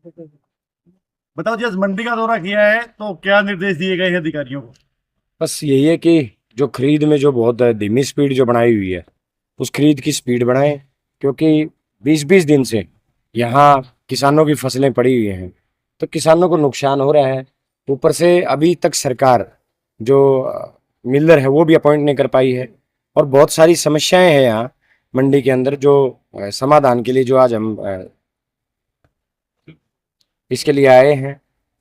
बताओ जी, आज मंडी का दौरा किया है तो क्या निर्देश दिए गए हैं अधिकारियों को? बस यही है कि जो खरीद में जो बहुत धीमी स्पीड जो बनाई हुई है, उस खरीद की स्पीड बढ़ाएं। क्योंकि 20-20 दिन से यहाँ किसानों की फसलें पड़ी हुई हैं, तो किसानों को नुकसान हो रहा है। ऊपर से अभी तक सरकार जो मिलर है वो भी अपॉइंट नहीं कर पाई है, और बहुत सारी समस्याएं हैं यहाँ मंडी के अंदर, जो समाधान के लिए जो आज हम इसके लिए आए हैं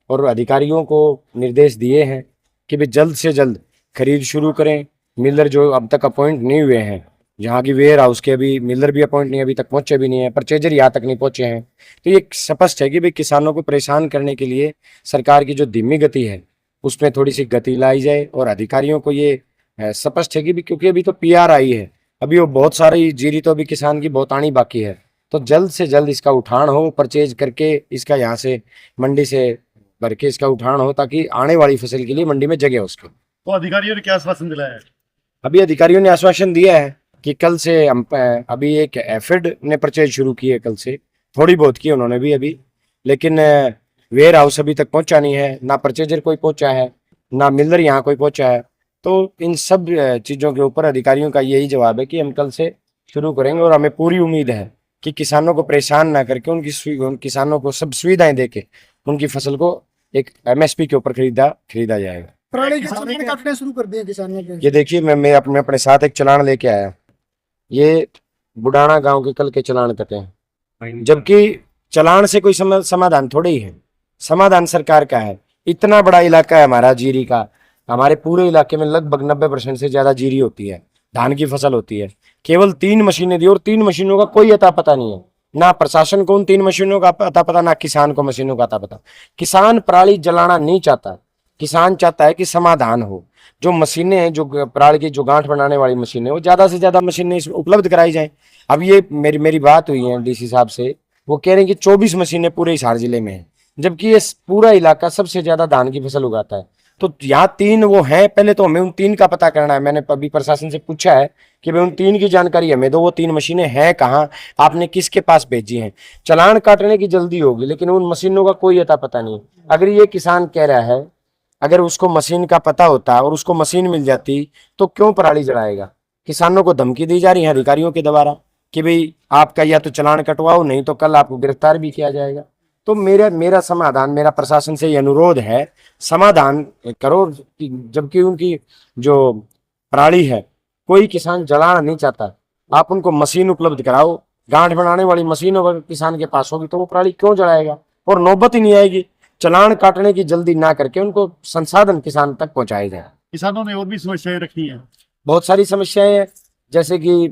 और अधिकारियों को निर्देश दिए हैं कि वे जल्द से जल्द खरीद शुरू करें। मिलर जो अब तक अपॉइंट नहीं हुए हैं, यहाँ की वेयर हाउस के अभी मिलर भी अपॉइंट नहीं, अभी तक पहुंचे भी नहीं है, परचेजर यहाँ तक नहीं पहुंचे हैं। तो ये स्पष्ट है कि भाई किसानों को परेशान करने के लिए सरकार की जो धीमी गति है उसमें थोड़ी सी गति लाई जाए। और अधिकारियों को ये स्पष्ट है कि भी, क्योंकि अभी तो पीआर आई है, अभी वो बहुत सारी जीरी तो अभी किसान की बहुत आनी बाकी है, तो जल्द से जल्द इसका उठान हो, परचेज करके इसका यहाँ से मंडी से भर के इसका उठान हो, ताकि आने वाली फसल के लिए मंडी में जगह हो उसको। तो अधिकारियों ने क्या आश्वासन दिलाया है? अभी अधिकारियों ने आश्वासन दिया है कि कल से हम अभी एक एफिड ने परचेज शुरू की है, कल से थोड़ी बहुत की उन्होंने भी अभी, लेकिन वेयर हाउस अभी तक पहुंचा नहीं है, ना परचेजर कोई पहुंचा है, ना मिलर यहाँ कोई पहुंचा है। तो इन सब चीज़ों के ऊपर अधिकारियों का यही जवाब है कि हम कल से शुरू करेंगे, और हमें पूरी उम्मीद है कि किसानों को परेशान ना करके उन किसानों को सब सुविधाएं देके उनकी फसल को एक एमएसपी के ऊपर खरीदा जाएगा। पुराने के चालान काटने शुरू कर दिए किसानों के। ये देखिए, मैं अपने साथ एक चालान लेके आया। ये बुडाना गांव के कल के चालान कटे हैं, जबकि चालान से कोई समाधान थोड़े ही है। समाधान सरकार का है। इतना बड़ा इलाका है हमारा जीरी का, हमारे पूरे इलाके में लगभग 90% से ज्यादा जीरी होती है, धान की फसल होती है। केवल 3 मशीनें दी, और 3 मशीनों का कोई अता पता नहीं है, ना प्रशासन को उन 3 मशीनों का अता पता, ना किसान को मशीनों का अता पता। किसान पराली जलाना नहीं चाहता, किसान चाहता है कि समाधान हो। जो मशीनें हैं, जो पराली की जो गांठ बनाने वाली मशीनें, वो ज्यादा से ज्यादा मशीनें उपलब्ध कराई जाएं। अब ये मेरी बात हुई है डीसी साहब से, वो कह रहे हैं कि 24 मशीनें पूरे हिसार जिले में हैं, जबकि ये पूरा इलाका सबसे ज्यादा धान की फसल उगाता है। तो यहाँ 3 वो हैं, पहले तो हमें उन 3 का पता करना है। मैंने अभी प्रशासन से पूछा है कि भाई उन 3 की जानकारी हमें दो, वो 3 मशीनें हैं कहाँ, आपने किसके पास भेजी हैं। चालान काटने की जल्दी होगी, लेकिन उन मशीनों का कोई अता पता नहीं। अगर ये किसान कह रहा है, अगर उसको मशीन का पता होता और उसको मशीन मिल जाती, तो क्यों पराली जलाएगा। किसानों को धमकी दी जा रही है अधिकारियों के द्वारा कि भाई आपका या तो चालान कटवाओ, नहीं तो कल आपको गिरफ्तार भी किया जाएगा। तो मेरा समाधान, मेरा प्रशासन से ये अनुरोध है, समाधान करो। जबकि उनकी जो पराली है कोई किसान जलाना नहीं चाहता, आप उनको मशीन उपलब्ध कराओ। गांठ बनाने वाली मशीन अगर किसान के पास होगी तो वो पराली क्यों जलाएगा, और नौबत ही नहीं आएगी। चालान काटने की जल्दी ना करके उनको संसाधन किसान तक पहुंचाए जाए। किसानों ने और भी समस्याएं रखी हैं। बहुत सारी समस्याएं हैं, जैसे कि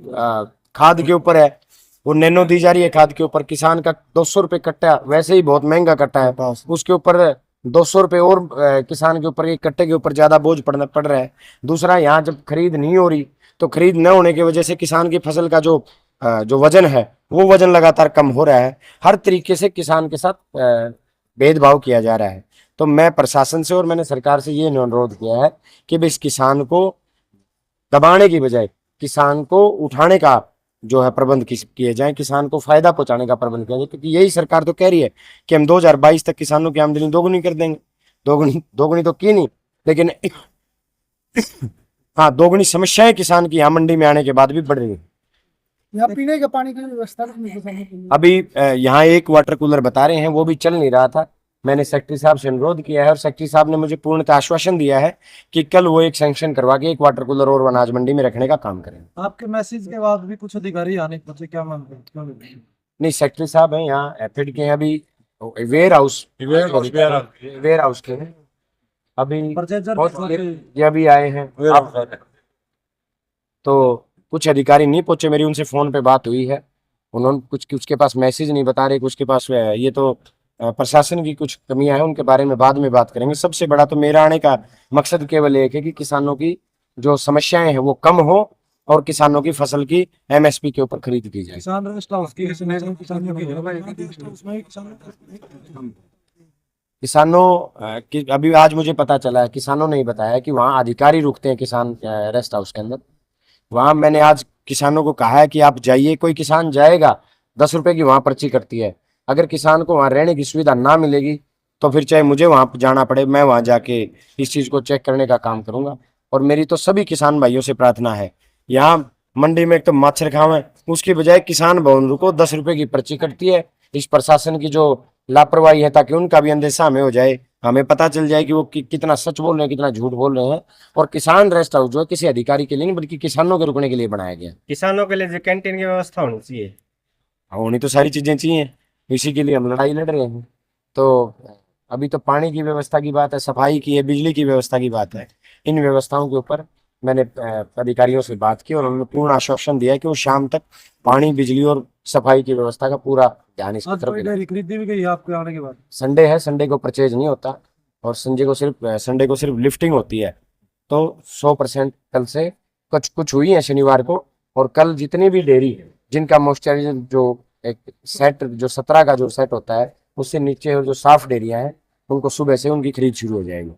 खाद के ऊपर है, वो नैनो दी जा रही है खाद के ऊपर। किसान का 200 रुपये कट्टा वैसे ही बहुत महंगा कट्टा है, उसके ऊपर 200 रुपये और किसान के ऊपर, एक कट्टे के ऊपर ज्यादा बोझ पड़ रहा है। दूसरा, यहाँ जब खरीद नहीं हो रही, तो खरीद न होने की वजह से किसान की फसल का जो वजन है, वो वजन लगातार कम हो रहा है। हर तरीके से किसान के साथ भेदभाव किया जा रहा है। तो मैं प्रशासन से और मैंने सरकार से ये अनुरोध किया है कि इस किसान को दबाने की बजाय किसान को उठाने का जो है प्रबंध किए जाए, किसान को फायदा पहुंचाने का प्रबंध किया जाए। क्योंकि यही सरकार तो कह रही है कि हम 2022 तक किसानों की आमदनी दोगुनी कर देंगे। दोगुनी तो की नहीं, लेकिन हाँ, दोगुनी समस्याएं किसान की यहाँ मंडी में आने के बाद भी बढ़ रही है। यहाँ पीने के पानी की व्यवस्था नहीं है किसानों के लिए। अभी यहाँ एक वाटर कूलर बता रहे हैं, वो भी चल नहीं रहा था। मैंने सेक्रेटरी साहब से अनुरोध किया है, और सेक्रेटरी साहब ने मुझे पूर्णतः आश्वासन दिया है कि कल वो एक सैंक्शन करवा के एक वाटर कूलर और अनाज मंडी में रखने का काम करेंगे। आपके मैसेज के बाद भी कुछ अधिकारी आने के बच्चे क्या मानते हैं, क्यों नहीं? नहीं, सेक्रेटरी साहब हैं यहाँ एफिड के हैं, अभी वेयर हाउस के हैं अभी, ये अभी आए हैं। तो कुछ अधिकारी नहीं पहुंचे, मेरी उनसे फोन पे बात हुई है, उन्होंने कुछ उसके पास मैसेज नहीं बता रहे, कुछ के पास ये तो प्रशासन की कुछ कमियां हैं, उनके बारे में बाद में बात करेंगे। सबसे बड़ा तो मेरा आने का मकसद केवल एक है कि किसानों की जो समस्याएं हैं वो कम हो, और किसानों की फसल की एमएसपी के ऊपर खरीद की जाए। किसान रेस्ट हाउस की किसानों की अभी आज मुझे पता चला है, किसानों ने ही बताया कि वहाँ अधिकारी रुकते हैं किसान रेस्ट हाउस के अंदर। वहाँ मैंने आज किसानों को कहा है कि आप जाइए, कोई किसान जाएगा 10 रुपए की वहाँ पर्ची कटती है, अगर किसान को वहाँ रहने की सुविधा ना मिलेगी तो फिर चाहे मुझे वहाँ जाना पड़े, मैं वहाँ जाके इस चीज़ को चेक करने का काम करूंगा। और मेरी तो सभी किसान भाइयों से प्रार्थना है, यहाँ मंडी में एक तो मच्छर खाव है, उसकी बजाय किसान भवन रुको 10 रुपए की पर्ची कटती है। इस प्रशासन की जो लापरवाही है, ताकि उनका भी अंदेशा हमें हो जाए, हमें पता चल जाए कि वो कितना सच बोल रहे हैं, कितना झूठ बोल रहे हैं। और किसान रेस्ट हाउस जो है किसी अधिकारी के लिए नहीं बल्कि किसानों के रुकने के लिए बनाया गया। किसानों के लिए जो कैंटीन की व्यवस्था होनी चाहिए। होनी तो सारी चीजें चाहिए, इसी के लिए हम लड़ाई लड़ रहे हैं। तो अभी तो पानी की व्यवस्था की बात है, सफाई की है, बिजली की व्यवस्था की बात है। इन व्यवस्थाओं के ऊपर मैंने अधिकारियों से बात की और उन्होंने पूर्ण आश्वासन दिया है कि वो शाम तक पानी, बिजली और सफाई की व्यवस्था का पूरा ध्यान इस आज तरफ कोई डेयरी खरीदी भी गई आपके आने के बाद? संडे है, संडे को परचेज नहीं होता और संडे को सिर्फ लिफ्टिंग होती है। तो 100% कल से कुछ हुई है शनिवार को, और कल जितनी भी डेयरी जिनका मॉइस्चराइजर जो एक सेट जो 17 का जो सेट होता है उससे नीचे जो साफ डेयरियां हैं उनको सुबह से उनकी खरीद शुरू हो जाएगी।